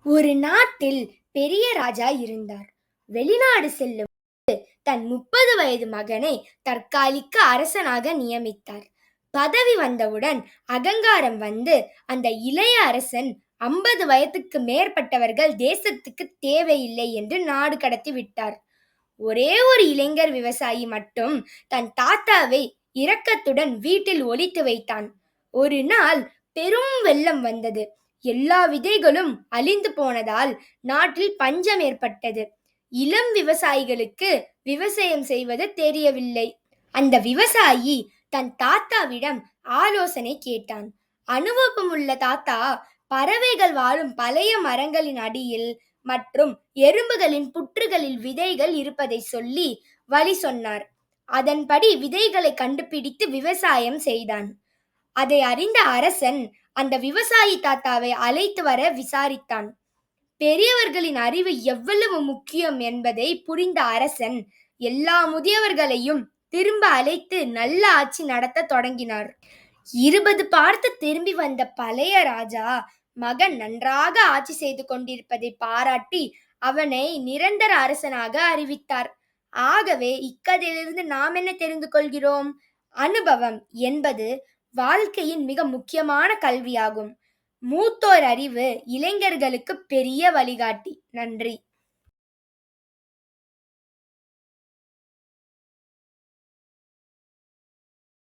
ஒரு நாட்டில் பெரிய ராஜா இருந்தார். வெளிநாடு செல்லும் தன் 30 வயது மகனை தற்காலிக அரசனாக நியமித்தார். பதவி வந்தவுடன் அகங்காரம் வந்து அந்த இளைய அரசன் 50 வயதுக்கு மேற்பட்டவர்கள் தேசத்துக்கு தேவையில்லை என்று நாடு கடத்தி விட்டார். ஒரே ஒரு இளைஞர் விவசாயி மட்டும் தன் தாத்தாவை இரக்கத்துடன் வீட்டில் ஒளித்து வைத்தான். ஒரு நாள் பெரும் வெள்ளம் வந்தது. எல்லா விதைகளும் அழிந்து போனதால் நாட்டில் பஞ்சம் ஏற்பட்டது. இளம் விவசாயிகளுக்கு விவசாயம் செய்வது தெரியவில்லை. அந்த விவசாயி தன் தாத்தாவிடம் ஆலோசனை கேட்டான். அனுபவமுள்ள தாத்தா பறவைகள் வாழும் பழைய மரங்களின் அடியில் மற்றும் எறும்புகளின் புற்றுகளில் விதைகள் இருப்பதை சொல்லி வழி சொன்னார். அதன்படி விதைகளை கண்டுபிடித்து விவசாயம் செய்தான். அதை அறிந்த அரசன் அந்த விவசாயி தாத்தாவை அழைத்து வர விசாரித்தான். பெரியவர்களின் அறிவு எவ்வளவு முக்கியம் என்பதை புரிந்த அரசன் எல்லா முதியவர்களையும் திரும்ப அழைத்து நல்ல ஆட்சி நடத்த தொடங்கினார். 20 பார்த்து திரும்பி வந்த பழைய ராஜா மகன் நன்றாக ஆட்சி செய்து கொண்டிருப்பதை பாராட்டி அவனை நிரந்தர அரசனாக அறிவித்தார். ஆகவே இக்கதையிலிருந்து நாம் என்ன தெரிந்து கொள்கிறோம்? அனுபவம் என்பது வாழ்க்கையின் மிக முக்கியமான கல்வியாகும். மூத்தோர் அறிவு இளைஞர்களுக்கு பெரிய வழிகாட்டி. நன்றி.